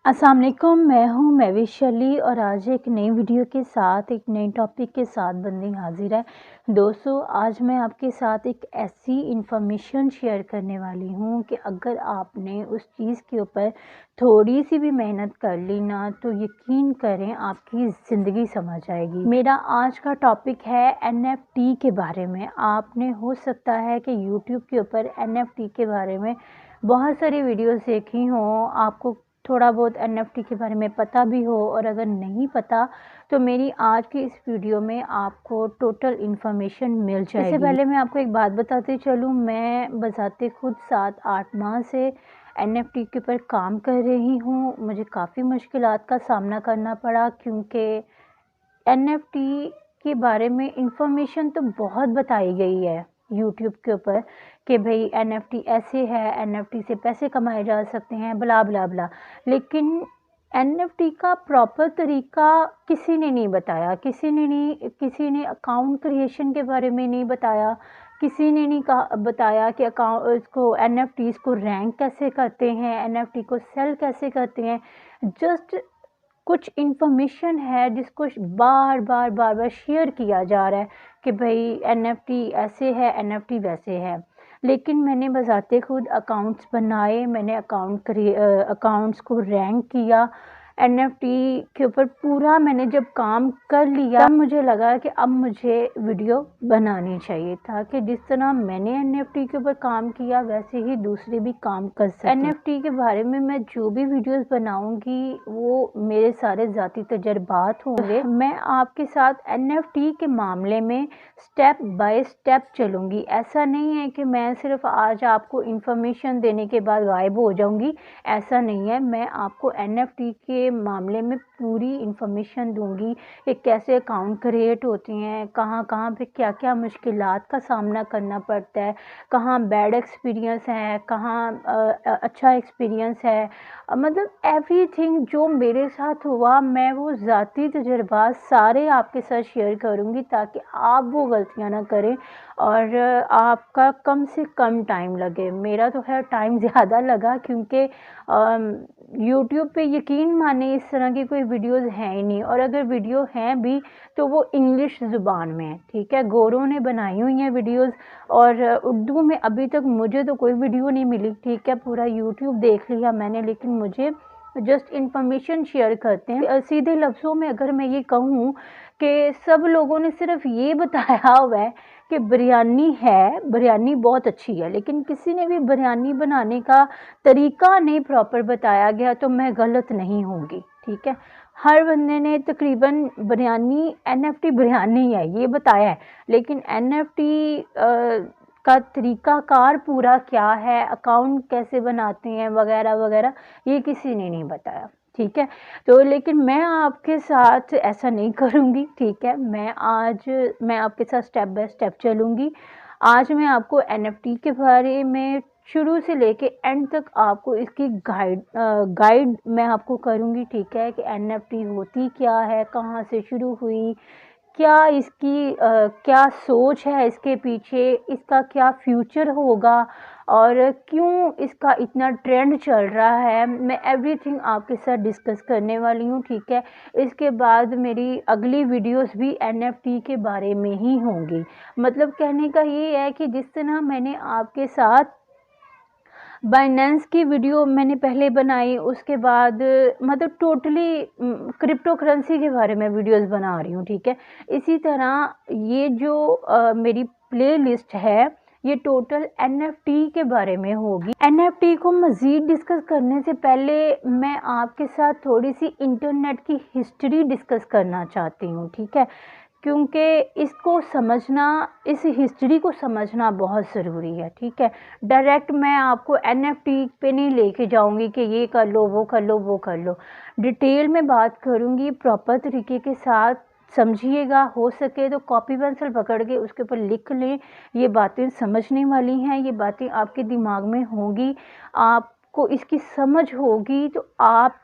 अस्सलाम वालेकुम, मैं हूँ महविश अली और आज एक नई वीडियो के साथ एक नए टॉपिक के साथ बंदी हाजिर है। दोस्तों, आज मैं आपके साथ एक ऐसी इन्फॉर्मेशन शेयर करने वाली हूँ कि अगर आपने उस चीज़ के ऊपर थोड़ी सी भी मेहनत कर ली ना, तो यकीन करें आपकी ज़िंदगी समझ आएगी। मेरा आज का टॉपिक है एनएफटी के बारे में। आपने हो सकता है कि यूट्यूब के ऊपर एनएफटी के बारे में बहुत सारी वीडियोस देखी हों, आपको थोड़ा बहुत एनएफटी के बारे में पता भी हो, और अगर नहीं पता तो मेरी आज की इस वीडियो में आपको टोटल इन्फॉर्मेशन मिल जाएगी। इससे पहले मैं आपको एक बात बताते चलूँ, मैं बज़ाते खुद 7-8 माह से एनएफटी के ऊपर काम कर रही हूँ। मुझे काफ़ी मुश्किलात का सामना करना पड़ा, क्योंकि एनएफटी के बारे में इंफॉर्मेशन तो बहुत बताई गई है यूट्यूब के ऊपर कि भाई एनएफटी ऐसे है, एनएफटी से पैसे कमाए जा सकते हैं, ब्ला ब्ला ब्ला। लेकिन एनएफटी का प्रॉपर तरीका किसी ने नहीं बताया, किसी ने अकाउंट क्रिएशन के बारे में नहीं बताया, किसी ने नहीं कहा बताया कि अकाउंट इसको एनएफटीज़ को रैंक कैसे करते हैं, एनएफटी को सेल कैसे करते हैं। जस्ट कुछ इन्फॉर्मेशन है जिसको बार बार शेयर किया जा रहा है कि भाई एनएफटी ऐसे है, एनएफटी वैसे है। लेकिन मैंने बज़ाते खुद अकाउंट्स बनाए, मैंने अकाउंट्स को रैंक किया, एनएफटी के ऊपर पूरा मैंने जब काम कर लिया, तब मुझे लगा कि अब मुझे वीडियो बनानी चाहिए था कि जिस तरह मैंने एनएफटी के ऊपर काम किया वैसे ही दूसरे भी काम कर सकें। एनएफटी के बारे में मैं जो भी वीडियोस बनाऊंगी वो मेरे सारे ज़ाती तजर्बात होंगे। मैं आपके साथ एनएफटी के मामले में स्टेप बाय स्टेप चलूँगी। ऐसा नहीं है कि मैं सिर्फ आज आपको इन्फॉर्मेशन देने के बाद गायब हो जाऊँगी, ऐसा नहीं है। मैं आपको एनएफटी के मामले में पूरी इन्फॉर्मेशन दूँगी कि कैसे अकाउंट क्रिएट होती हैं, कहाँ पे क्या-क्या मुश्किलात का सामना करना पड़ता है, कहाँ बैड एक्सपीरियंस है, कहाँ अच्छा एक्सपीरियंस है। मतलब एवरीथिंग जो मेरे साथ हुआ, मैं वो ज़ाती तजुर्बात सारे आपके साथ शेयर करूँगी ताकि आप वो गलतियाँ ना करें और आपका कम से कम टाइम लगे। मेरा तो खैर टाइम ज़्यादा लगा, क्योंकि यूट्यूब पे यकीन मानिए इस तरह की कोई वीडियोज़ हैं ही नहीं, और अगर वीडियो हैं भी तो वो इंग्लिश ज़ुबान में है। ठीक है, गोरों ने बनाई हुई हैं वीडियोज़, और उर्दू में अभी तक मुझे तो कोई वीडियो नहीं मिली। ठीक है, पूरा यूट्यूब देख लिया मैंने, लेकिन मुझे जस्ट इन्फॉर्मेशन शेयर करते हैं। सीधे लफ्ज़ों में अगर मैं ये कहूँ कि सब लोगों ने सिर्फ ये बताया हुआ है कि बिरयानी है, बिरयानी बहुत अच्छी है, लेकिन किसी ने भी बिरयानी बनाने का तरीका नहीं प्रॉपर बताया गया, तो मैं गलत नहीं होंगी। ठीक है, हर बंदे ने तकरीबन बिरयानी एनएफटी बिरयानी है ये बताया है, लेकिन एनएफटी का तरीक़ाकार पूरा क्या है, अकाउंट कैसे बनाते हैं वगैरह वगैरह, ये किसी ने नहीं बताया। ठीक है, तो लेकिन मैं आपके साथ ऐसा नहीं करूँगी। ठीक है, मैं आपके साथ स्टेप बाय स्टेप चलूँगी। आज मैं आपको एनएफटी के बारे में शुरू से लेके एंड तक आपको इसकी गाइड मैं आपको करूँगी। ठीक है, कि एनएफटी होती क्या है, कहाँ से शुरू हुई, क्या इसकी क्या सोच है इसके पीछे, इसका क्या फ्यूचर होगा और क्यों इसका इतना ट्रेंड चल रहा है, मैं एवरीथिंग आपके साथ डिस्कस करने वाली हूँ। ठीक है, इसके बाद मेरी अगली वीडियोस भी एनएफटी के बारे में ही होंगी। मतलब कहने का ये है कि जिस तरह मैंने आपके साथ बाइनेंस की वीडियो मैंने पहले बनाई, उसके बाद मतलब टोटली क्रिप्टो करेंसी के बारे में वीडियोस बना रही हूँ। ठीक है, इसी तरह ये जो मेरी प्लेलिस्ट है ये टोटल एनएफटी के बारे में होगी। एनएफटी को मज़ीद डिस्कस करने से पहले मैं आपके साथ थोड़ी सी इंटरनेट की हिस्ट्री डिस्कस करना चाहती हूँ। ठीक है, क्योंकि इसको समझना, इस हिस्ट्री को समझना बहुत ज़रूरी है। ठीक है, डायरेक्ट मैं आपको एनएफटी पे नहीं लेके जाऊंगी कि ये कर लो, वो कर लो, वो कर लो। डिटेल में बात करूंगी, प्रॉपर तरीके के साथ समझिएगा। हो सके तो कॉपी पेंसिल पकड़ के उसके ऊपर लिख लें। ये बातें समझने वाली हैं, ये बातें आपके दिमाग में होंगी, आपको इसकी समझ होगी, तो आप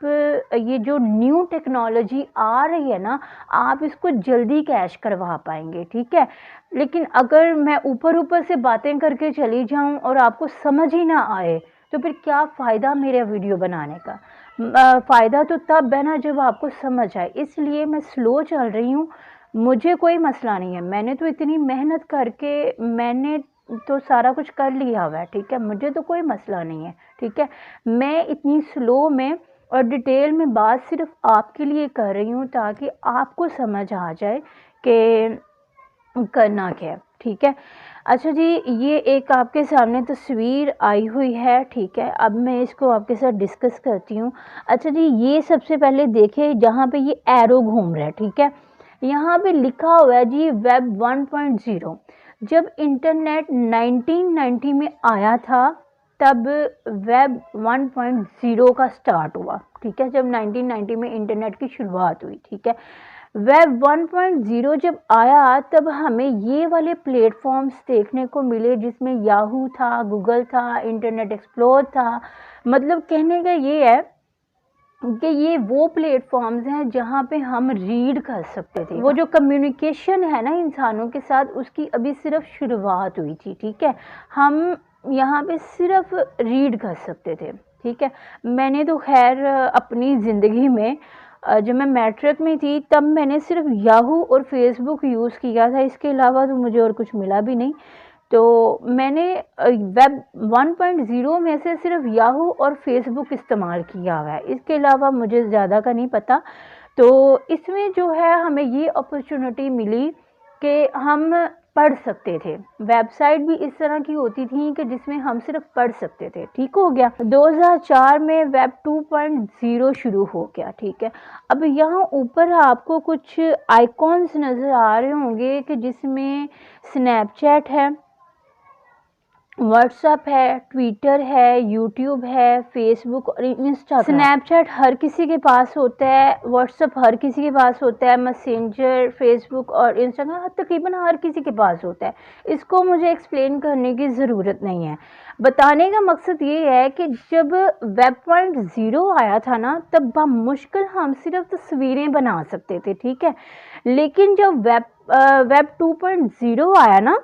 ये जो न्यू टेक्नोलॉजी आ रही है ना, आप इसको जल्दी कैच करवा पाएंगे। ठीक है, लेकिन अगर मैं ऊपर ऊपर से बातें करके चली जाऊं और आपको समझ ही ना आए, तो फिर क्या फ़ायदा मेरा वीडियो बनाने का। फ़ायदा तो तब है ना जब आपको समझ आए, इसलिए मैं स्लो चल रही हूँ। मुझे कोई मसला नहीं है, मैंने तो इतनी मेहनत करके मैंने तो सारा कुछ कर लिया हुआ है, ठीक है, मुझे तो कोई मसला नहीं है, ठीक है। मैं इतनी स्लो में और डिटेल में बात सिर्फ आपके लिए कर रही हूँ ताकि आपको समझ आ जाए कि करना क्या है, ठीक है। अच्छा जी, ये एक आपके सामने तस्वीर आई हुई है, ठीक है। अब मैं इसको आपके साथ डिस्कस करती हूँ। अच्छा जी, ये सबसे पहले देखिए जहाँ पे ये एरो घूम रहा है, ठीक है, यहाँ पे लिखा हुआ है जी वेब 1.0। जब इंटरनेट 1990 में आया था तब वेब 1.0 का स्टार्ट हुआ, ठीक है, जब 1990 में इंटरनेट की शुरुआत हुई, ठीक है। वेब 1.0 जब आया तब हमें ये वाले प्लेटफॉर्म्स देखने को मिले जिसमें याहू था, गूगल था, इंटरनेट एक्सप्लोर था। मतलब कहने का ये है कि ये वो प्लेटफॉर्म्स हैं जहाँ पे हम रीड कर सकते थे। वो जो कम्युनिकेशन है ना इंसानों के साथ, उसकी अभी सिर्फ शुरुआत हुई थी, ठीक है। हम यहाँ पे सिर्फ रीड कर सकते थे, ठीक है। मैंने तो खैर अपनी ज़िंदगी में जब मैं मैट्रिक में थी तब मैंने सिर्फ याहू और फेसबुक यूज़ किया था, इसके अलावा तो मुझे और कुछ मिला भी नहीं। तो मैंने वेब 1.0 में से सिर्फ याहू और फेसबुक इस्तेमाल किया हुआ है, इसके अलावा मुझे ज़्यादा का नहीं पता। तो इसमें जो है हमें ये अपॉर्चुनिटी मिली कि हम पढ़ सकते थे। वेबसाइट भी इस तरह की होती थी कि जिसमें हम सिर्फ पढ़ सकते थे, ठीक हो गया। 2004 में वेब 2.0 शुरू हो गया, ठीक है। अब यहाँ ऊपर आपको कुछ आइकॉन्स नज़र आ रहे होंगे कि जिसमें स्नैपचैट है, व्हाट्सअप है, ट्विटर है, यूट्यूब है, फेसबुक और इंस्टाग्राम। स्नैपचैट हर किसी के पास होता है, व्हाट्सअप हर किसी के पास होता है, मैसेंजर, फेसबुक और इंस्टाग्राम तकरीबन हर किसी के पास होता है। इसको मुझे एक्सप्लेन करने की ज़रूरत नहीं है। बताने का मकसद ये है कि जब वेब 0 आया था ना तब मुश्किल हम सिर्फ तस्वीरें बना सकते थे, ठीक है। लेकिन जब वेब 2.0 आया ना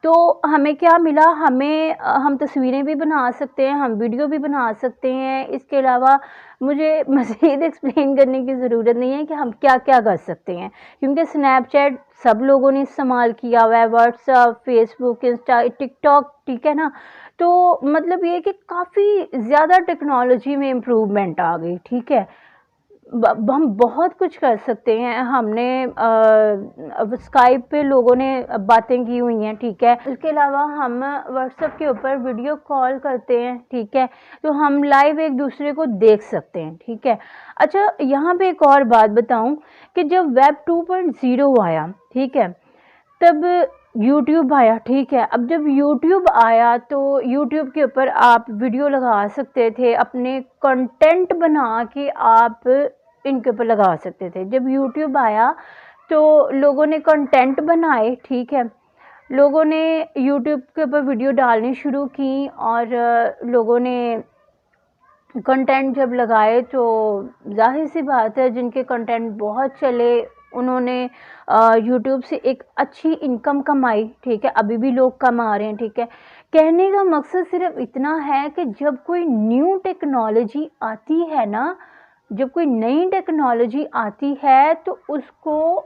तो हमें क्या मिला, हम तस्वीरें भी बना सकते हैं, हम वीडियो भी बना सकते हैं। इसके अलावा मुझे मज़ीद एक्सप्लेन करने की ज़रूरत नहीं है कि हम क्या क्या कर सकते हैं, क्योंकि स्नैपचैट सब लोगों ने इस्तेमाल किया हुआ है, व्हाट्सअप, फेसबुक, इंस्टा, टिकटॉक, ठीक है ना। तो मतलब ये कि काफ़ी ज़्यादा टेक्नोलॉजी में इम्प्रूवमेंट आ गई, ठीक है। हम बहुत कुछ कर सकते हैं। हमने स्काइप पे लोगों ने बातें की हुई हैं, ठीक है। इसके अलावा हम व्हाट्सएप के ऊपर वीडियो कॉल करते हैं, ठीक है, तो हम लाइव एक दूसरे को देख सकते हैं, ठीक है। अच्छा, यहाँ पे एक और बात बताऊं कि जब वेब 2.0 आया, ठीक है, तब यूट्यूब आया, ठीक है। अब जब यूट्यूब आया तो यूट्यूब के ऊपर आप वीडियो लगा सकते थे, अपने कंटेंट बना के आप इनके ऊपर लगा सकते थे। जब यूट्यूब आया तो लोगों ने कंटेंट बनाए, ठीक है, लोगों ने यूट्यूब के ऊपर वीडियो डालनी शुरू की और लोगों ने कंटेंट जब लगाए तो जाहिर सी बात है जिनके कंटेंट बहुत चले उन्होंने यूट्यूब से एक अच्छी इनकम कमाई, ठीक है, अभी भी लोग कमा रहे हैं, ठीक है। कहने का मकसद सिर्फ इतना है कि जब कोई न्यू टेक्नोलॉजी आती है ना, जब कोई नई टेक्नोलॉजी आती है तो उसको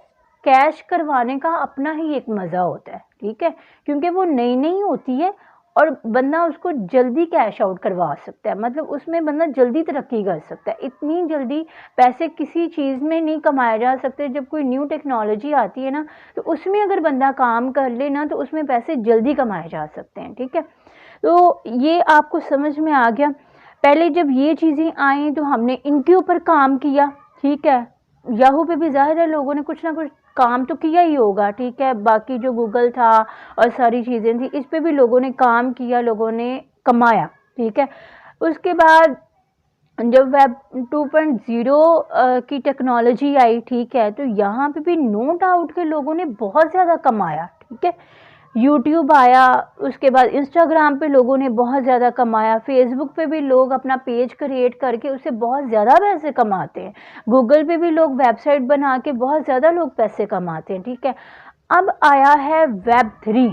कैश करवाने का अपना ही एक मज़ा होता है, ठीक है, क्योंकि वो नई नई होती है और बंदा उसको जल्दी कैश आउट करवा सकता है। मतलब उसमें बंदा जल्दी तरक्की कर सकता है। इतनी जल्दी पैसे किसी चीज़ में नहीं कमाए जा सकते। जब कोई न्यू टेक्नोलॉजी आती है ना तो उसमें अगर बंदा काम कर ले ना तो उसमें पैसे जल्दी कमाए जा सकते हैं, ठीक है। तो ये आपको समझ में आ गया। पहले जब ये चीज़ें आई तो हमने इनके ऊपर काम किया, ठीक है। याहू पे भी ज़ाहिर है लोगों ने कुछ ना कुछ काम तो किया ही होगा, ठीक है। बाकी जो गूगल था और सारी चीज़ें थी इस पे भी लोगों ने काम किया, लोगों ने कमाया, ठीक है। उसके बाद जब वेब 2.0 की टेक्नोलॉजी आई, ठीक है, तो यहाँ पे भी नो डाउट के लोगों ने बहुत ज़्यादा कमाया, ठीक है। यूट्यूब आया, उसके बाद इंस्टाग्राम पे लोगों ने बहुत ज़्यादा कमाया, फेसबुक पे भी लोग अपना पेज क्रिएट करके उससे बहुत ज़्यादा पैसे कमाते हैं, गूगल पे भी लोग वेबसाइट बना के बहुत ज़्यादा लोग पैसे कमाते हैं, ठीक है। अब आया है वेब 3,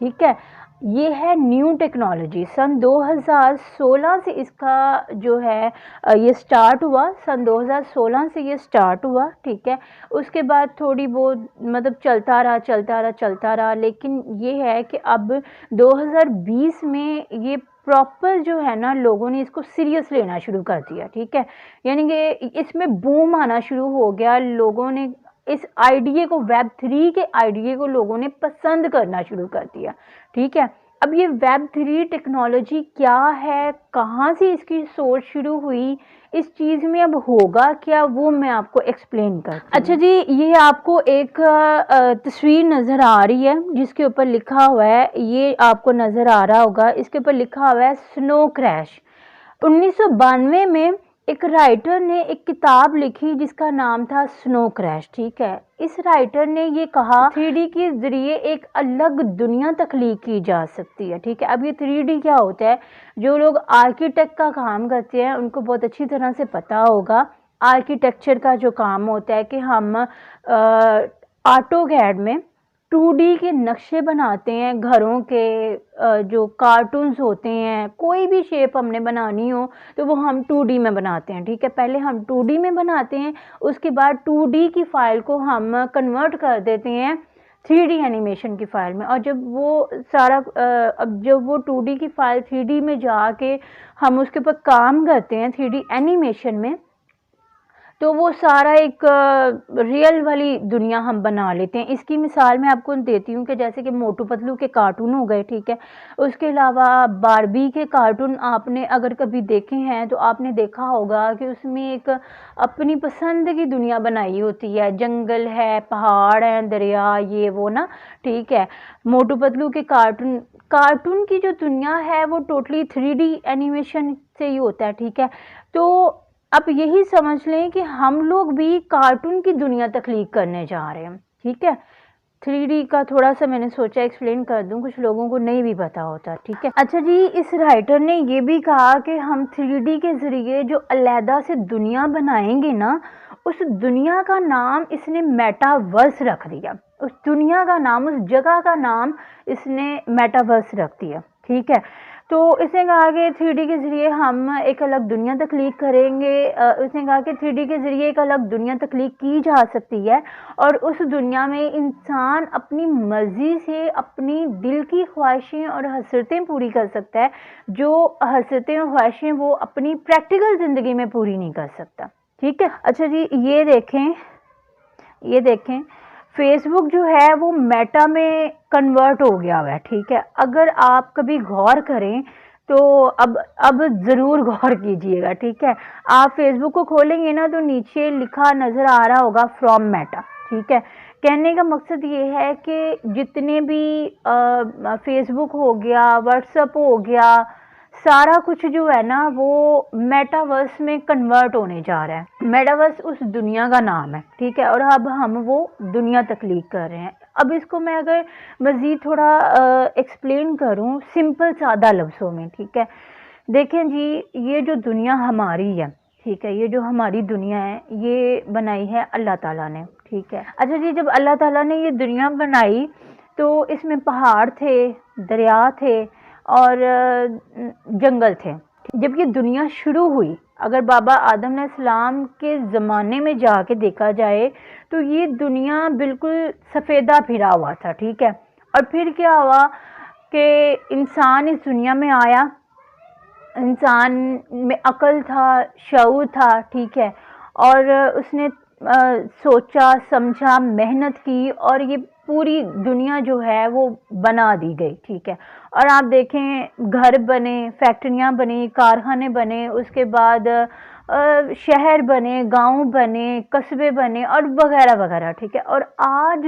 ठीक है। ये है न्यू टेक्नोलॉजी। सन 2016 से इसका जो है ये स्टार्ट हुआ, सन 2016 से ये स्टार्ट हुआ, ठीक है। उसके बाद थोड़ी बहुत मतलब चलता रहा चलता रहा चलता रहा, लेकिन ये है कि अब 2020 में ये प्रॉपर जो है ना, लोगों ने इसको सीरियस लेना शुरू कर दिया, ठीक है। यानी कि इसमें बूम आना शुरू हो गया, लोगों ने इस आइडिया को, वेब 3 के आइडिया को लोगों ने पसंद करना शुरू कर दिया, ठीक है। अब ये वेब 3 टेक्नोलॉजी क्या है, कहाँ से इसकी सोच शुरू हुई, इस चीज़ में अब होगा क्या, वो मैं आपको एक्सप्लेन करती हूँ। अच्छा जी, ये आपको एक तस्वीर नज़र आ रही है जिसके ऊपर लिखा हुआ है, ये आपको नज़र आ रहा होगा, इसके ऊपर लिखा हुआ है स्नो क्रैश। 1992 में एक राइटर ने एक किताब लिखी जिसका नाम था स्नो क्रैश, ठीक है। इस राइटर ने ये कहा 3D के ज़रिए एक अलग दुनिया तख्लीक की जा सकती है, ठीक है। अब ये 3D क्या होता है, जो लोग आर्किटेक्ट का काम करते हैं उनको बहुत अच्छी तरह से पता होगा। आर्किटेक्चर का जो काम होता है कि हम ऑटोकैड में 2D के नक्शे बनाते हैं घरों के, जो कार्टून्स होते हैं, कोई भी शेप हमने बनानी हो तो वो हम 2D में बनाते हैं, ठीक है। पहले हम 2D में बनाते हैं, उसके बाद 2D की फ़ाइल को हम कन्वर्ट कर देते हैं 3D एनिमेशन की फ़ाइल में। और जब वो सारा अब जब वो 2D की फ़ाइल 3D में जाके हम उसके ऊपर काम करते हैं 3D एनिमेशन में, तो वो सारा एक रियल वाली दुनिया हम बना लेते हैं। इसकी मिसाल मैं आपको देती हूँ कि जैसे कि मोटू पतलू के कार्टून हो गए, ठीक है। उसके अलावा बारबी के कार्टून आपने अगर कभी देखे हैं तो आपने देखा होगा कि उसमें एक अपनी पसंद की दुनिया बनाई होती है, जंगल है, पहाड़ हैं, दरिया, ये वो ना, ठीक है। मोटू पतलू के कार्टून की जो दुनिया है वो टोटली 3D एनिमेशन से ही होता है, ठीक है। तो आप यही समझ लें कि हम लोग भी कार्टून की दुनिया तख्लीक करने जा रहे हैं, ठीक है। 3D का थोड़ा सा मैंने सोचा एक्सप्लेन कर दूं, कुछ लोगों को नहीं भी पता होता, ठीक है। अच्छा जी, इस राइटर ने ये भी कहा कि हम 3D के ज़रिए जो अलहदा से दुनिया बनाएंगे ना, उस दुनिया का नाम इसने मेटावर्स रख दिया। उस दुनिया का नाम, उस जगह का नाम इसने मेटावर्स रख दिया, ठीक है। तो इसने कहा कि 3D के ज़रिए हम एक अलग दुनिया तख्लीक करेंगे। उसने कहा कि 3D के ज़रिए एक अलग दुनिया तख्लीक की जा सकती है और उस दुनिया में इंसान अपनी मर्ज़ी से अपनी दिल की ख्वाहिशें और हसरतें पूरी कर सकता है, जो हसरतें और ख्वाहिशें वो अपनी प्रैक्टिकल ज़िंदगी में पूरी नहीं कर सकता, ठीक है। अच्छा जी, ये देखें फेसबुक जो है वो मेटा में कन्वर्ट हो गया हुआ है, ठीक है। अगर आप कभी गौर करें तो अब ज़रूर गौर कीजिएगा, ठीक है। आप फेसबुक को खोलेंगे ना तो नीचे लिखा नज़र आ रहा होगा फ्रॉम मेटा, ठीक है। कहने का मकसद ये है कि जितने भी फेसबुक हो गया, व्हाट्सएप हो गया, सारा कुछ जो है ना वो मेटावर्स में कन्वर्ट होने जा रहा है। मेटावर्स उस दुनिया का नाम है, ठीक है। और अब हम वो दुनिया तख्लीक कर रहे हैं। अब इसको मैं अगर मज़ीद थोड़ा एक्सप्लेन करूं सिंपल सादा लफ्ज़ों में, ठीक है। देखें जी, ये जो दुनिया हमारी है, ठीक है, ये जो हमारी दुनिया है ये बनाई है अल्लाह ताला ने, ठीक है। अच्छा जी, जब अल्लाह ताला ने ये दुनिया बनाई तो इसमें पहाड़ थे, दरिया थे और जंगल थे। जब ये दुनिया शुरू हुई, अगर बाबा आदम अलैहिस्सलाम के ज़माने में जाके देखा जाए तो ये दुनिया बिल्कुल सफ़ेदा फिरा हुआ था, ठीक है। और फिर क्या हुआ कि इंसान इस दुनिया में आया, इंसान में अक्ल था, शऊर था, ठीक है। और उसने सोचा, समझा, मेहनत की और ये पूरी दुनिया जो है वो बना दी गई, ठीक है। और आप देखें घर बने, फैक्ट्रियाँ बनी, कारखाने बने, उसके बाद शहर बने, गांव बने, कस्बे बने और वगैरह वगैरह, ठीक है। और आज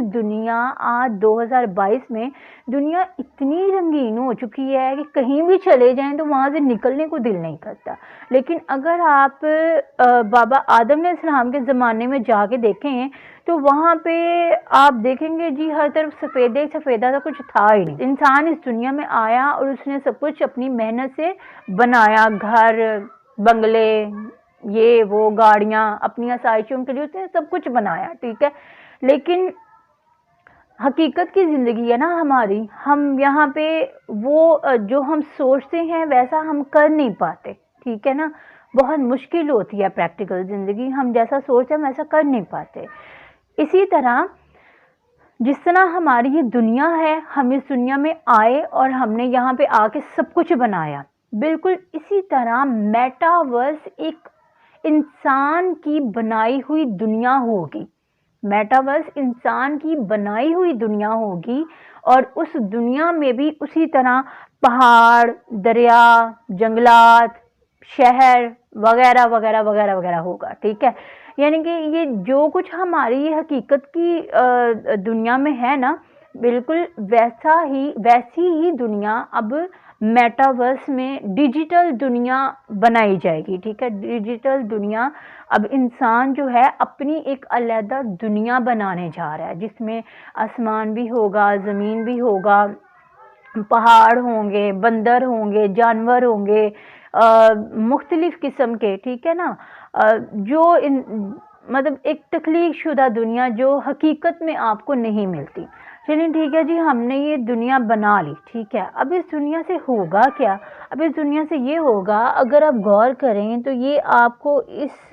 2022 में दुनिया इतनी रंगीन हो चुकी है कि कहीं भी चले जाएं तो वहाँ से निकलने को दिल नहीं करता। लेकिन अगर आप बाबा आदम अलैहिस्सलाम के ज़माने में जाके देखें तो वहाँ पे आप देखेंगे जी हर तरफ सफ़ेदे सफ़ेदा सा कुछ था ही नहीं। इंसान इस दुनिया में आया और उसने सब कुछ अपनी मेहनत से बनाया, घर, बंगले, ये वो, गाड़ियाँ, अपनी आसाइशों के लिए उसने सब कुछ बनाया, ठीक है। लेकिन हकीकत की ज़िंदगी है ना हमारी, हम यहाँ पे वो जो हम सोचते हैं वैसा हम कर नहीं पाते, ठीक है ना। बहुत मुश्किल होती है प्रैक्टिकल ज़िंदगी, हम जैसा सोचते हैं वैसा कर नहीं पाते। इसी तरह जिस तरह हमारी ये दुनिया है, हम इस दुनिया में आए और हमने यहाँ पे आके सब कुछ बनाया, बिल्कुल इसी तरह मेटावर्स एक इंसान की बनाई हुई दुनिया होगी। मेटावर्स इंसान की बनाई हुई दुनिया होगी और उस दुनिया में भी उसी तरह पहाड़, दरिया, जंगलात, शहर वगैरह वगैरह वगैरह वगैरह होगा, ठीक है। यानी कि ये जो कुछ हमारी ये हकीकत की दुनिया में है ना, बिल्कुल वैसी ही दुनिया अब मेटावर्स में डिजिटल दुनिया बनाई जाएगी, ठीक है। डिजिटल दुनिया अब इंसान जो है अपनी एक अलग दुनिया बनाने जा रहा है, जिसमें आसमान भी होगा, ज़मीन भी होगा, पहाड़ होंगे, बंदर होंगे, जानवर होंगे, मुख्तलिफ किस्म के, ठीक है ना। जो मतलब एक तख्लीक शुदा दुनिया जो हकीकत में आपको नहीं मिलती। चलिए ठीक है जी, हमने ये दुनिया बना ली, ठीक है। अब इस दुनिया से होगा क्या? अब इस दुनिया से ये होगा, अगर आप गौर करें तो ये आपको इस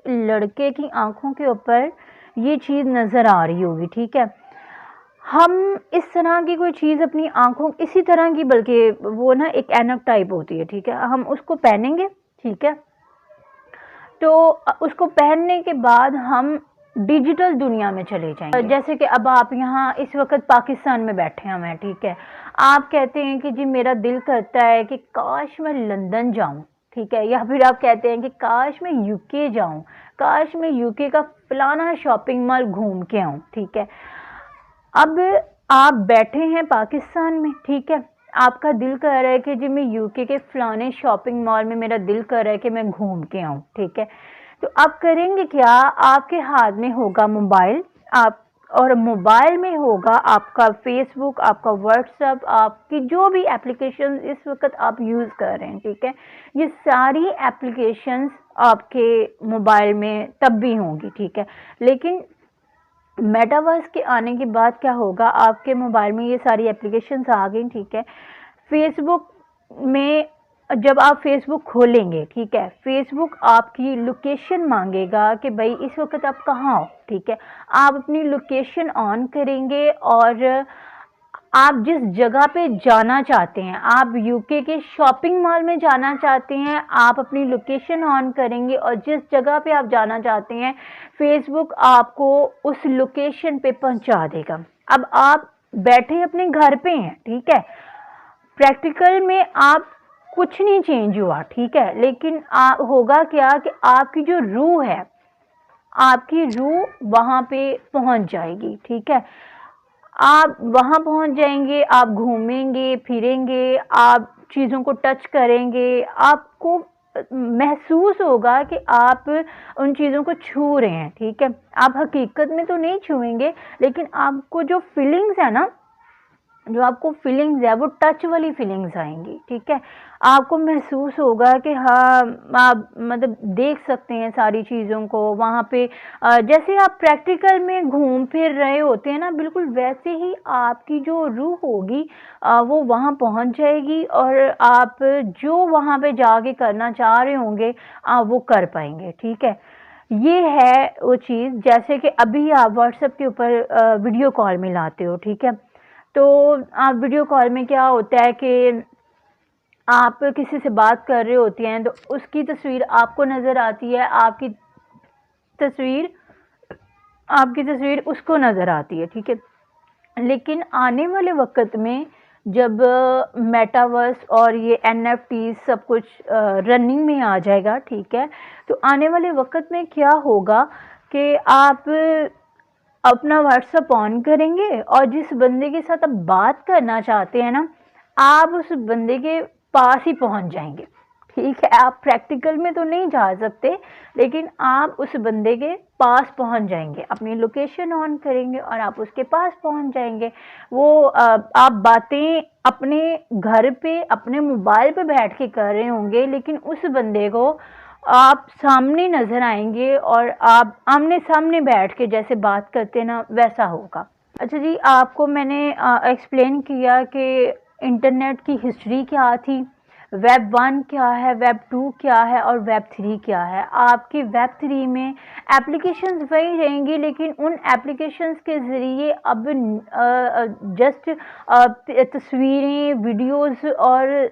लड़के की आंखों के ऊपर ये चीज़ नज़र आ रही होगी, ठीक है। हम इस तरह की कोई चीज़ अपनी आंखों इसी तरह की, बल्कि वो ना एक ऐनक टाइप होती है, ठीक है। हम उसको पहनेंगे, ठीक है। तो उसको पहनने के बाद हम डिजिटल दुनिया में चले जाएंगे। जैसे कि अब आप यहाँ इस वक्त पाकिस्तान में बैठे हुए हैं, ठीक है। आप कहते हैं कि जी मेरा दिल करता है कि काश मैं लंदन जाऊं, ठीक है। या फिर आप कहते हैं कि काश मैं यूके जाऊं, काश मैं यूके का फलाना शॉपिंग मॉल घूम के आऊं, ठीक है। अब आप बैठे हैं पाकिस्तान में, ठीक है। आपका दिल कर रहा है कि जी मैं यूके के फलाने शॉपिंग मॉल में मेरा दिल कर रहा है कि मैं घूम के आऊँ, ठीक है। तो आप करेंगे क्या? आपके हाथ में होगा मोबाइल, आप और मोबाइल में होगा आपका फेसबुक, आपका व्हाट्सएप, आपकी जो भी एप्लीकेशन इस वक्त आप यूज़ कर रहे हैं, ठीक है। ये सारी एप्लीकेशंस आपके मोबाइल में तब भी होंगी, ठीक है। लेकिन मेटावर्स के आने के बाद क्या होगा, आपके मोबाइल में ये सारी एप्लीकेशंस आ गई, ठीक है। फेसबुक में जब आप फेसबुक खोलेंगे, ठीक है, फेसबुक आपकी लोकेशन मांगेगा कि भाई इस वक्त आप कहाँ हो, ठीक है। आप अपनी लोकेशन ऑन करेंगे और आप जिस जगह पे जाना चाहते हैं, आप यूके के शॉपिंग मॉल में जाना चाहते हैं, आप अपनी लोकेशन ऑन करेंगे और जिस जगह पे आप जाना चाहते हैं फेसबुक आपको उस लोकेशन पे पहुंचा देगा। अब आप बैठे अपने घर पे हैं, ठीक है। प्रैक्टिकल में आप कुछ नहीं चेंज हुआ, ठीक है। लेकिन होगा क्या कि आपकी जो रूह है, आपकी रूह वहां पे पहुंच जाएगी, ठीक है। आप वहाँ पहुँच जाएंगे, आप घूमेंगे फिरेंगे, आप चीज़ों को टच करेंगे, आपको महसूस होगा कि आप उन चीज़ों को छू रहे हैं, ठीक है। आप हकीकत में तो नहीं छुएंगे, लेकिन आपको जो फीलिंग्स है ना, जो आपको फीलिंग्स है वो टच वाली फीलिंग्स आएंगी, ठीक है। आपको महसूस होगा कि हाँ, आप मतलब देख सकते हैं सारी चीज़ों को वहाँ पे। जैसे आप प्रैक्टिकल में घूम फिर रहे होते हैं ना, बिल्कुल वैसे ही आपकी जो रूह होगी वो वहाँ पहुँच जाएगी और आप जो वहाँ पे जाके करना चाह रहे होंगे आप वो कर पाएंगे, ठीक है। ये है वो चीज़, जैसे कि अभी आप व्हाट्सएप के ऊपर वीडियो कॉल मिलाते हो, ठीक है। तो आप वीडियो कॉल में क्या होता है कि आप किसी से बात कर रहे होती हैं तो उसकी तस्वीर आपको नज़र आती है, तस्वीर आपकी तस्वीर उसको नज़र आती है, ठीक है। लेकिन आने वाले वक्त में जब मेटावर्स और ये NFT सब कुछ रनिंग में आ जाएगा, ठीक है, तो आने वाले वक्त में क्या होगा कि आप अपना व्हाट्सएप ऑन करेंगे और जिस बंदे के साथ आप बात करना चाहते हैं ना, आप उस बंदे के पास ही पहुंच जाएंगे, ठीक है। आप प्रैक्टिकल में तो नहीं जा सकते, लेकिन आप उस बंदे के पास पहुंच जाएंगे, अपनी लोकेशन ऑन करेंगे और आप उसके पास पहुंच जाएंगे। वो आप बातें अपने घर पे अपने मोबाइल पे बैठ के कर रहे होंगे, लेकिन उस बंदे को आप सामने नज़र आएंगे और आप आमने सामने बैठ के जैसे बात करते हैं ना, वैसा होगा, अच्छा जी, आपको मैंने एक्सप्लेन किया कि इंटरनेट की हिस्ट्री क्या थी, वेब 1 क्या है, वेब 2 क्या है और वेब 3 क्या है। आपकी वेब 3 में एप्लीकेशंस वही रहेंगी, लेकिन उन एप्लीकेशंस के ज़रिए अब जस्ट तस्वीरें, वीडियोस और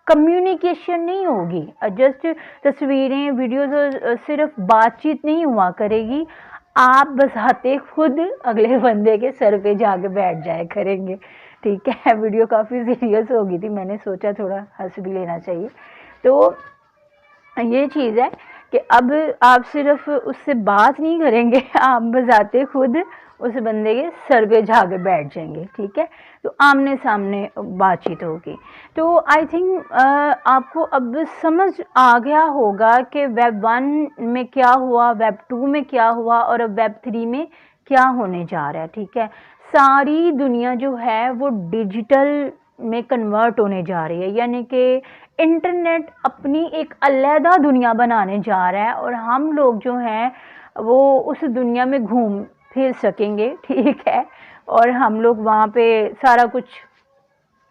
कम्युनिकेशन नहीं होगी। जस्ट तस्वीरें, वीडियोस और सिर्फ बातचीत नहीं हुआ करेगी। आप बजाते खुद अगले बंदे के सर पे जाके बैठ जाया करेंगे। ठीक है, वीडियो काफ़ी सीरियस हो गई थी, मैंने सोचा थोड़ा हंस भी लेना चाहिए। तो ये चीज़ है कि अब आप सिर्फ उससे बात नहीं करेंगे, आप बजाते खुद उस बंदे के सर पे जाके बैठ जाएंगे। ठीक है, तो आमने सामने बातचीत होगी। तो आई थिंक आपको अब समझ आ गया होगा कि वेब 1 में क्या हुआ, वेब 2 में क्या हुआ और अब वेब 3 में क्या होने जा रहा है। ठीक है, सारी दुनिया जो है वो डिजिटल में कन्वर्ट होने जा रही है, यानी कि इंटरनेट अपनी एक अलहदा दुनिया बनाने जा रहा है और हम लोग जो हैं वो उस दुनिया में घूम फिर सकेंगे। ठीक है, और हम लोग वहाँ पे सारा कुछ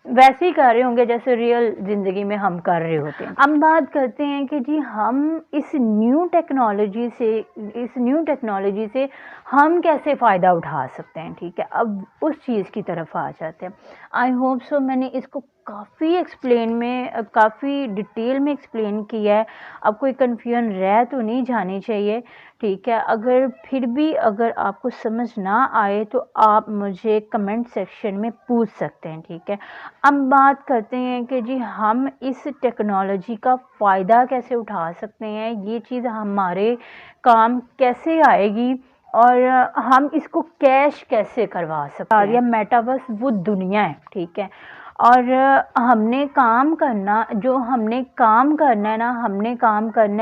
वैसे ही कर रहे होंगे जैसे रियल ज़िंदगी में हम कर रहे होते हैं। अब बात करते हैं कि जी हम इस न्यू टेक्नोलॉजी से हम कैसे फ़ायदा उठा सकते हैं। ठीक है, अब उस चीज़ की तरफ आ जाते हैं। आई होप सो मैंने इसको काफ़ी डिटेल में एक्सप्लेन किया है। अब कोई कन्फ्यूजन रह तो नहीं जानी चाहिए। ठीक है, अगर फिर भी अगर आपको समझ ना आए तो आप मुझे कमेंट सेक्शन में पूछ सकते हैं। ठीक है, अब बात करते हैं कि जी हम इस टेक्नोलॉजी का फ़ायदा कैसे उठा सकते हैं, ये चीज़ हमारे काम कैसे आएगी और हम इसको कैश कैसे करवा सकते हैं। या मेटावर्स वो दुनिया है। ठीक है, और हमने काम करना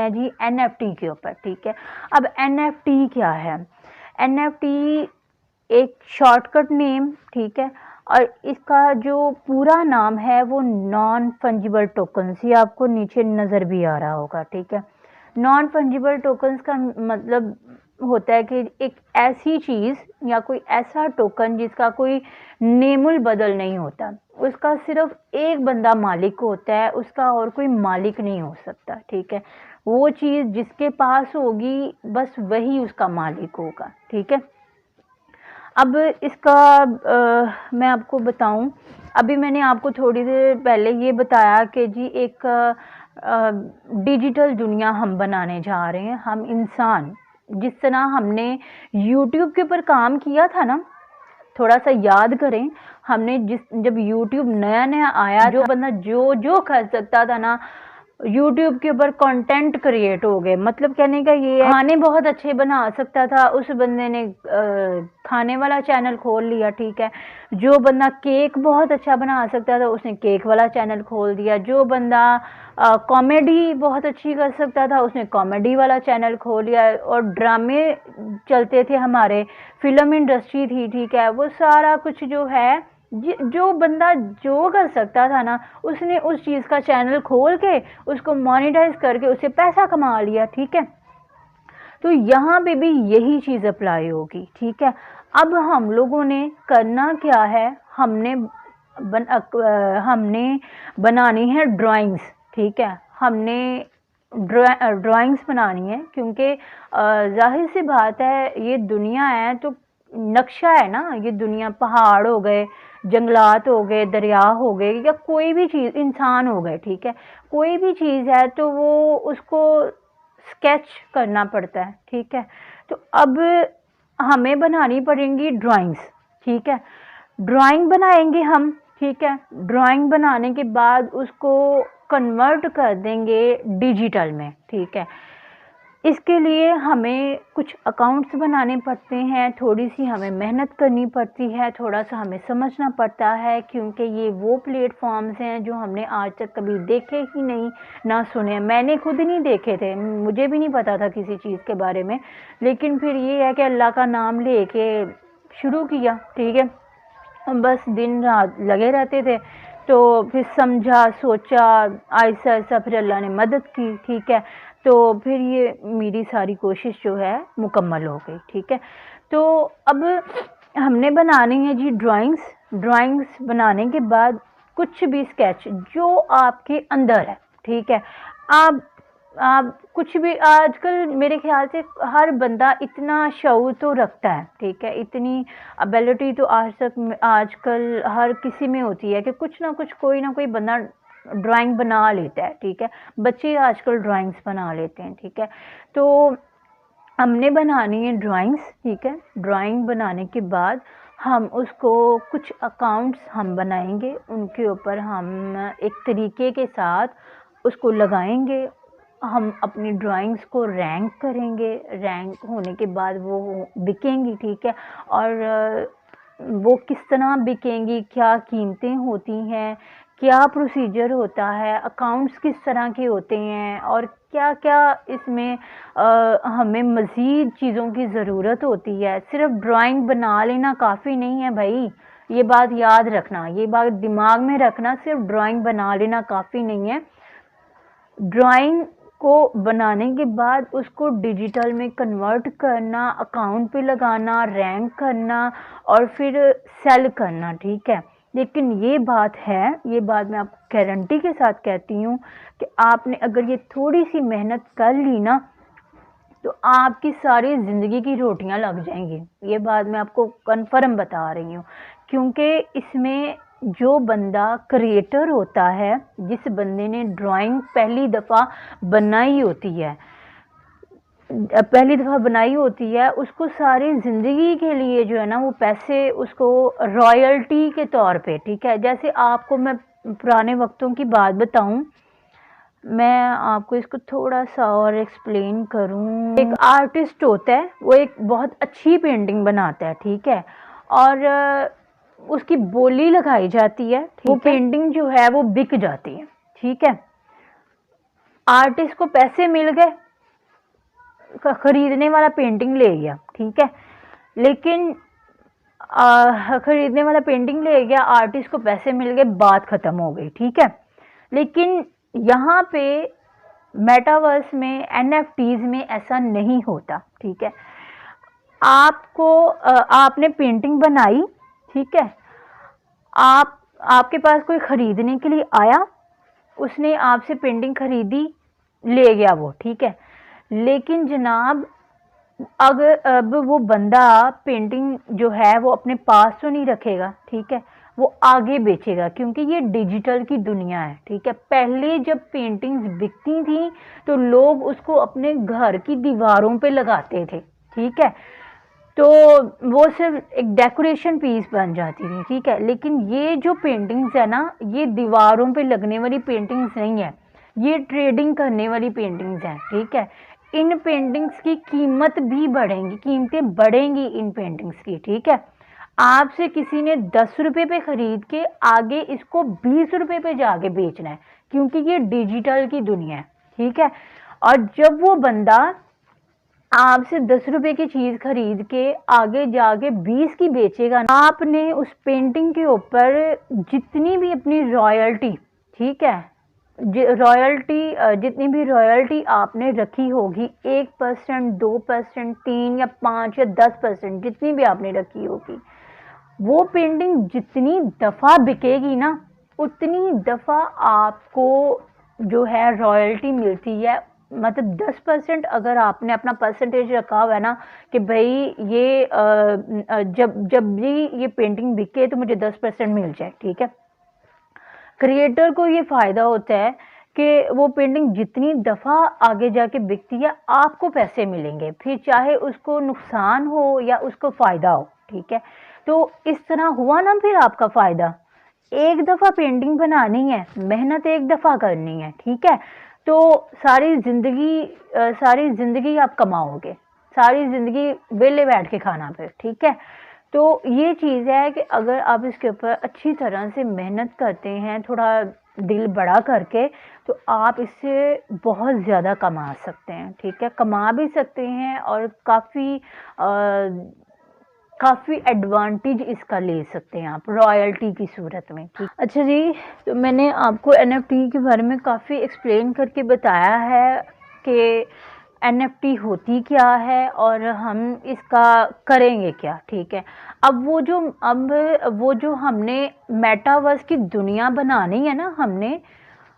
है जी NFT के ऊपर। ठीक है, अब NFT क्या है? NFT एक शॉर्टकट नेम। ठीक है, और इसका जो पूरा नाम है वो नॉन फंजिबल टोकन्स, ये आपको नीचे नज़र भी आ रहा होगा। ठीक है, नॉन फंजिबल टोकन्स का मतलब होता है कि एक ऐसी चीज़ या कोई ऐसा टोकन जिसका कोई नेमुल बदल नहीं होता, उसका सिर्फ एक बंदा मालिक होता है, उसका और कोई मालिक नहीं हो सकता। ठीक है, वो चीज़ जिसके पास होगी बस वही उसका मालिक होगा। ठीक है, अब इसका मैं आपको बताऊं, अभी मैंने आपको थोड़ी देर पहले ये बताया कि जी एक डिजिटल दुनिया हम बनाने जा रहे हैं। हम इंसान जिस तरह हमने यूट्यूब के ऊपर काम किया था ना, थोड़ा सा याद करें, हमने जब यूट्यूब नया नया आया, जो बंदा जो कर सकता था ना, यूट्यूब के ऊपर कंटेंट क्रिएट हो गए। मतलब कहने का ये है, खाने बहुत अच्छे बना सकता था, उस बंदे ने खाने वाला चैनल खोल लिया। ठीक है, जो बंदा केक बहुत अच्छा बना सकता था उसने केक वाला चैनल खोल दिया। जो बंदा कॉमेडी बहुत अच्छी कर सकता था उसने कॉमेडी वाला चैनल खोल लिया। और ड्रामे चलते थे, हमारे फिल्म इंडस्ट्री थी। ठीक है, वो सारा कुछ जो है, जो बंदा जो कर सकता था ना, उसने उस चीज़ का चैनल खोल के उसको मोनेटाइज करके उससे पैसा कमा लिया। ठीक है, तो यहाँ पे भी यही चीज़ अप्लाई होगी। ठीक है, अब हम लोगों ने करना क्या है, हमने बनानी है ड्राइंग्स। ठीक है, हमने ड्राइंग्स बनानी है, क्योंकि जाहिर सी बात है ये दुनिया है तो नक्शा है ना, ये दुनिया पहाड़ हो गए, जंगलात हो गए, दरिया हो गए, या कोई भी चीज़, इंसान हो गए। ठीक है, कोई भी चीज़ है तो वो उसको स्केच करना पड़ता है। ठीक है, तो अब हमें बनानी पड़ेंगी ड्राइंग्स। ठीक है, ड्राइंग बनाएंगे हम। ठीक है, ड्राइंग बनाने के बाद उसको कन्वर्ट कर देंगे डिजिटल में। ठीक है, इसके लिए हमें कुछ अकाउंट्स बनाने पड़ते हैं, थोड़ी सी हमें मेहनत करनी पड़ती है, थोड़ा सा हमें समझना पड़ता है, क्योंकि ये वो प्लेटफॉर्म्स हैं जो हमने आज तक कभी देखे ही नहीं, ना सुने। मैंने खुद नहीं देखे थे, मुझे भी नहीं पता था किसी चीज़ के बारे में, लेकिन फिर ये है कि अल्लाह का नाम लेके शुरू किया। ठीक है, बस दिन रात लगे रहते थे, तो फिर समझा, सोचा, आहिस्ता आहिस्ता फिर अल्लाह ने मदद की। ठीक है, तो फिर ये मेरी सारी कोशिश जो है मुकम्मल हो गई। ठीक है, तो अब हमने बनानी है जी ड्राइंग्स। ड्राइंग्स बनाने के बाद कुछ भी स्केच जो आपके अंदर है, ठीक है, आप कुछ भी, आजकल मेरे ख्याल से हर बंदा इतना शऊर तो रखता है, ठीक है, इतनी एबिलिटी तो आजकल हर किसी में होती है कि कुछ ना कुछ कोई ना कोई बंदा ड्राइंग बना लेता है, ठीक है, बच्चे आजकल ड्राइंग्स बना लेते हैं, ठीक है। तो हमने बनानी है ड्राइंग्स, ठीक है। ड्राइंग बनाने के बाद हम उसको कुछ अकाउंट्स हम बनाएंगे, उनके ऊपर हम एक तरीके के साथ उसको लगाएंगे। हम अपनी ड्राइंग्स को रैंक करेंगे, रैंक होने के बाद वो बिकेंगी, ठीक है। और वो किस तरह बिकेंगी, क्या कीमतें होती हैं, क्या प्रोसीजर होता है, अकाउंट्स किस तरह के होते हैं, और क्या क्या इसमें हमें मज़ीद चीज़ों की ज़रूरत होती है। सिर्फ ड्राइंग बना लेना काफ़ी नहीं है भाई, ये बात याद रखना, ये बात दिमाग में रखना, सिर्फ ड्राइंग बना लेना काफ़ी नहीं है। ड्राइंग को बनाने के बाद उसको डिजिटल में कन्वर्ट करना, अकाउंट पे लगाना, रैंक करना और फिर सेल करना, ठीक है। लेकिन ये बात है, ये बात मैं आपको गारंटी के साथ कहती हूँ कि आपने अगर ये थोड़ी सी मेहनत कर ली ना तो आपकी सारी ज़िंदगी की रोटियां लग जाएंगी। ये बात मैं आपको कन्फर्म बता रही हूँ, क्योंकि इसमें जो बंदा क्रिएटर होता है, जिस बंदे ने ड्राइंग पहली दफ़ा बनाई होती है, उसको सारी ज़िंदगी के लिए जो है ना वो पैसे उसको रॉयल्टी के तौर पे, ठीक है। जैसे आपको मैं पुराने वक्तों की बात बताऊं, मैं आपको इसको थोड़ा सा और एक्सप्लेन करूं। एक आर्टिस्ट होता है, वो एक बहुत अच्छी पेंटिंग बनाता है, ठीक है, और उसकी बोली लगाई जाती है, वो पेंटिंग जो है वो बिक जाती है, ठीक है। आर्टिस्ट को पैसे मिल गए, खरीदने वाला पेंटिंग ले गया, ठीक है, लेकिन खरीदने वाला पेंटिंग ले गया, आर्टिस्ट को पैसे मिल गए, बात खत्म हो गई, ठीक है। लेकिन यहाँ पे मेटावर्स में, एनएफटीज में ऐसा नहीं होता, ठीक है। आपने पेंटिंग बनाई, ठीक है, आपके पास कोई खरीदने के लिए आया, उसने आपसे पेंटिंग खरीदी, ले गया वो, ठीक है। लेकिन जनाब अगर अब वो बंदा पेंटिंग जो है वो अपने पास तो नहीं रखेगा, ठीक है, वो आगे बेचेगा, क्योंकि ये डिजिटल की दुनिया है, ठीक है। पहले जब पेंटिंग्स बिकती थी तो लोग उसको अपने घर की दीवारों पे लगाते थे, ठीक है, तो वो सिर्फ एक डेकोरेशन पीस बन जाती थी, ठीक है। लेकिन ये जो पेंटिंग्स है ना, ये दीवारों पे लगने वाली पेंटिंग्स नहीं है, ये ट्रेडिंग करने वाली पेंटिंग्स हैं, ठीक है। इन पेंटिंग्स की कीमत भी बढ़ेंगी, कीमतें बढ़ेंगी इन पेंटिंग्स की, ठीक है। आपसे किसी ने 10 रुपये पे खरीद के आगे इसको 20 रुपये पे जाके बेचना है, क्योंकि ये डिजिटल की दुनिया है, ठीक है। और जब वो बंदा आपसे 10 रुपये की चीज़ खरीद के आगे जाके 20 की बेचेगा, आपने उस पेंटिंग के ऊपर जितनी भी अपनी रॉयल्टी, ठीक है, जितनी भी रॉयल्टी आपने रखी होगी, 1%, 2%, 3 या 5 या 10%, जितनी भी आपने रखी होगी, वो पेंटिंग जितनी दफ़ा बिकेगी ना, उतनी दफ़ा आपको जो है रॉयल्टी मिलती है। मतलब 10% अगर आपने अपना परसेंटेज रखा हुआ है ना कि भाई ये जब जब भी ये पेंटिंग बिके तो मुझे 10% मिल जाए, ठीक है। क्रिएटर को ये फ़ायदा होता है कि वो पेंटिंग जितनी दफ़ा आगे जाके बिकती है आपको पैसे मिलेंगे, फिर चाहे उसको नुकसान हो या उसको फ़ायदा हो, ठीक है। तो इस तरह हुआ ना फिर आपका फ़ायदा। एक दफ़ा पेंटिंग बनानी है, मेहनत एक दफ़ा करनी है, ठीक है, तो सारी ज़िंदगी आप कमाओगे, सारी ज़िंदगी वेले बैठ के खाना फिर, ठीक है। तो ये चीज़ है कि अगर आप इसके ऊपर अच्छी तरह से मेहनत करते हैं, थोड़ा दिल बड़ा करके, तो आप इससे बहुत ज़्यादा कमा सकते हैं, ठीक है, कमा भी सकते हैं और काफ़ी एडवांटेज इसका ले सकते हैं आप रॉयल्टी की सूरत में, ठीक। अच्छा जी, तो मैंने आपको एनएफटी के बारे में काफ़ी एक्सप्लेन करके बताया है कि एनएफटी होती क्या है और हम इसका करेंगे क्या। ठीक है, अब वो जो हमने मेटावर्स की दुनिया बनानी है ना,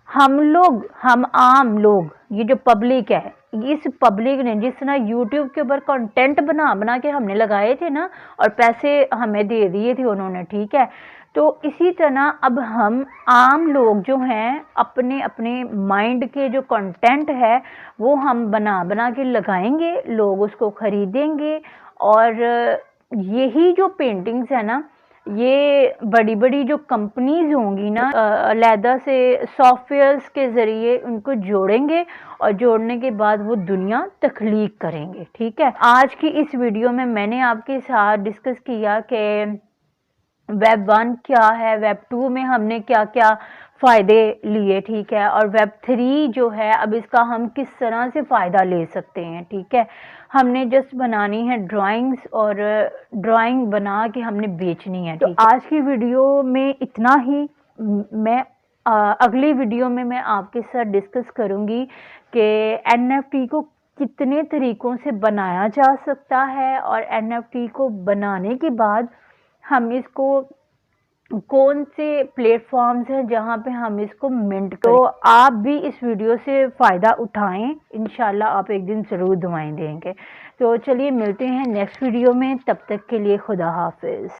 हम आम लोग, ये जो पब्लिक है, इस पब्लिक ने जिस तरह यूट्यूब के ऊपर कंटेंट बना बना के हमने लगाए थे ना, और पैसे हमें दे दिए थे उन्होंने, ठीक है, तो इसी तरह अब हम आम लोग जो हैं अपने अपने माइंड के जो कंटेंट है वो हम बना बना के लगाएंगे, लोग उसको खरीदेंगे। और यही जो पेंटिंग्स है ना, ये बड़ी बड़ी जो कंपनीज होंगी ना, अलहदा से सॉफ्टवेयर्स के ज़रिए उनको जोड़ेंगे और जोड़ने के बाद वो दुनिया तख्लीक करेंगे। ठीक है, आज की इस वीडियो में मैंने आपके साथ डिस्कस किया कि वेब 1 क्या है, वेब 2 में हमने क्या क्या फ़ायदे लिए, ठीक है, और वेब 3 जो है अब इसका हम किस तरह से फ़ायदा ले सकते हैं। ठीक है, हमने जस्ट बनानी है ड्राइंग्स और ड्राइंग बना के हमने बेचनी है। तो आज की वीडियो में इतना ही। मैं अगली वीडियो में मैं आपके साथ डिस्कस करूँगी कि एनएफटी को कितने तरीक़ों से बनाया जा सकता है और एनएफटी को बनाने के बाद हम इसको कौन से प्लेटफॉर्म्स हैं जहां पे हम इसको मिंट करें। तो आप भी इस वीडियो से फ़ायदा उठाएं, इंशाल्लाह आप एक दिन ज़रूर दुआएं देंगे। तो चलिए मिलते हैं नेक्स्ट वीडियो में, तब तक के लिए खुदा हाफिज़।